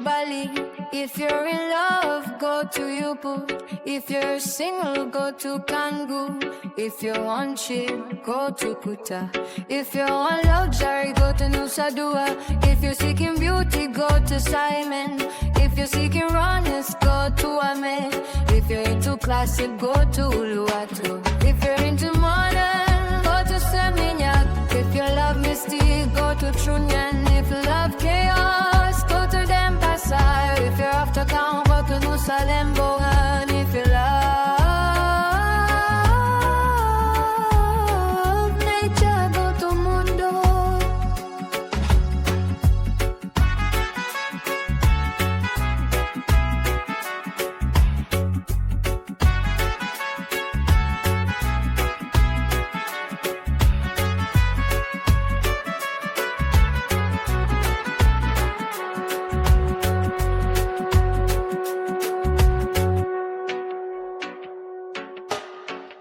Bali. If you're in love, go to Ubud. If you're single, go to Kangu. If you want chill, go to Kuta. If you want luxury, go to Nusa Dua. If you're seeking beauty, go to Simon. If you're seeking rawness, go to Amed. If you're into classic, go to Uluwatu. If you're into modern, go to Seminyak. If you love mystic, go to Trunyan. If you love chaos, go to Denpasar. If you're after town, go to Nusa Lembo. And if you love nature, go to Mundo.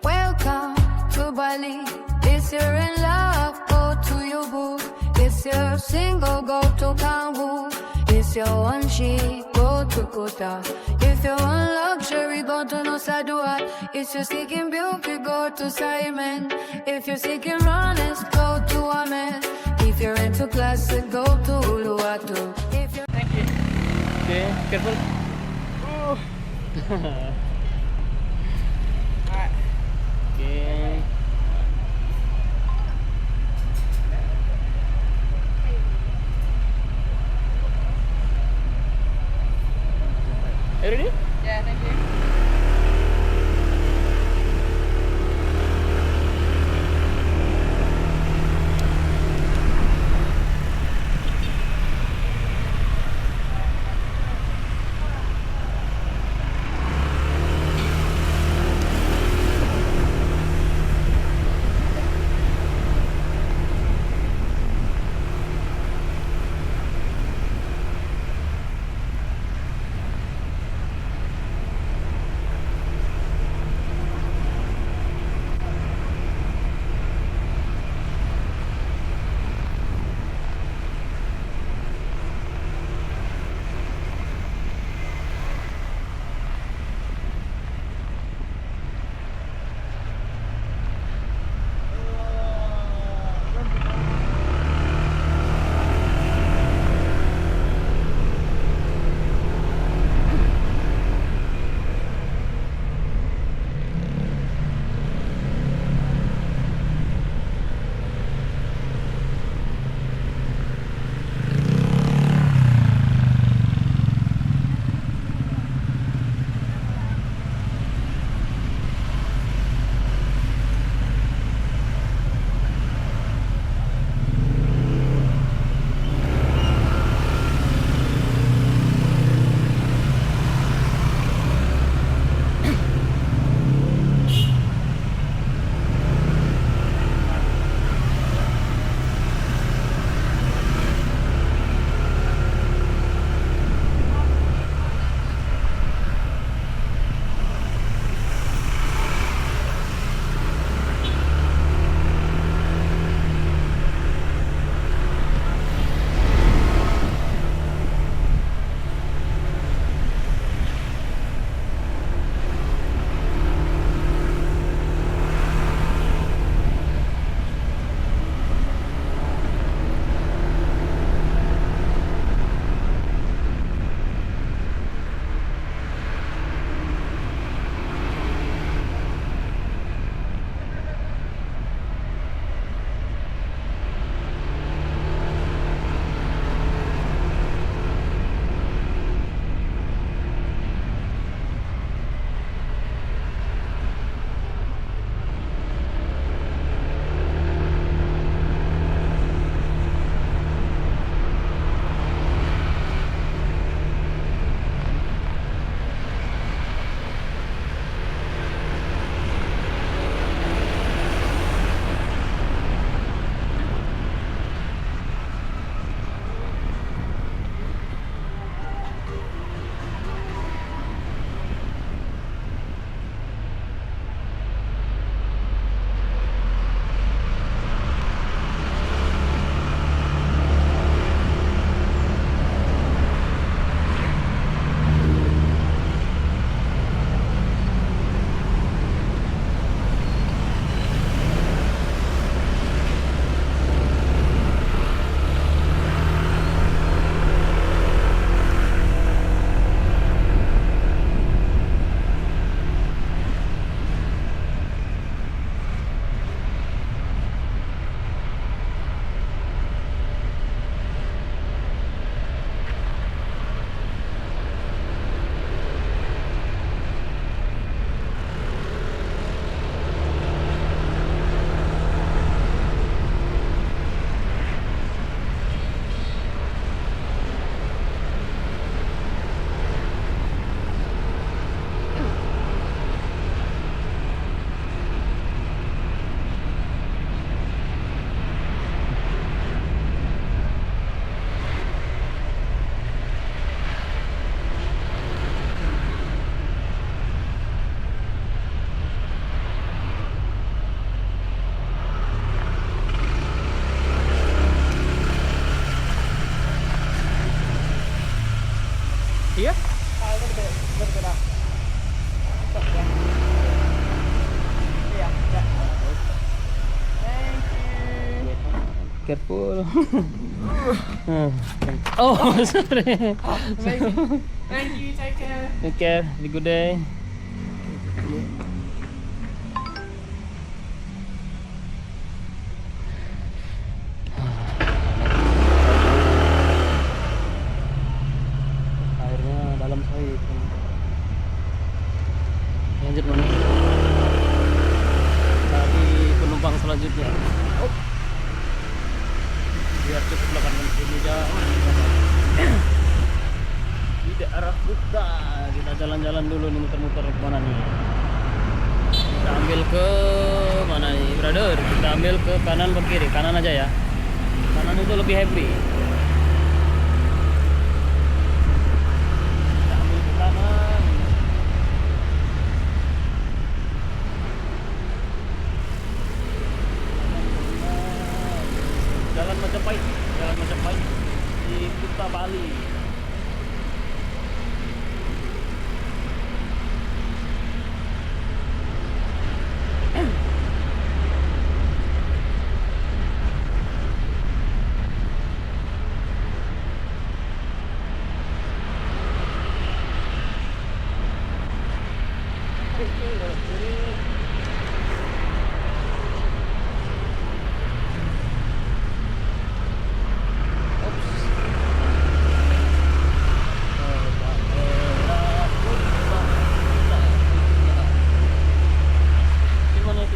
Welcome to Bali. If you're in love, go to Ubud. If you're single, go to Kangu. If you want chic, go to Kuta. If you want luxury, go to Nusa Dua. If you're seeking beauty, go to Simon. If you're seeking rawness, go to Amed. If you're into classic, go to Uluwatu. If you're Thank you. Okay, careful. Okay. Are you ready? Yeah, thank you. Iya? Berbeda. Iya, ya. Thank you. Careful. Oh, sorry. Amazing. Thank you. Take care. Take care. Have a good day. Airnya dalam sekali. Lanjut mana? Tadi penumpang selanjutnya. Oh. Biar cukup 8 menit jauh. Di daerah Kuta. Kita jalan-jalan dulu nih, muter-muter kemana nih? Kita ambil ke mana nih, brother? Kita ambil ke kanan ke kiri, kanan aja ya. Kanan itu lebih happy. Kita ambil ke kanan. Jalan Majapahit, Jalan Majapahit di Kuta Bali.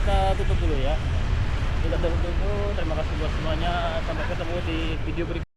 Kita tutup dulu ya. Kita tutup dulu. Terima kasih buat semuanya. Sampai ketemu di video berikutnya.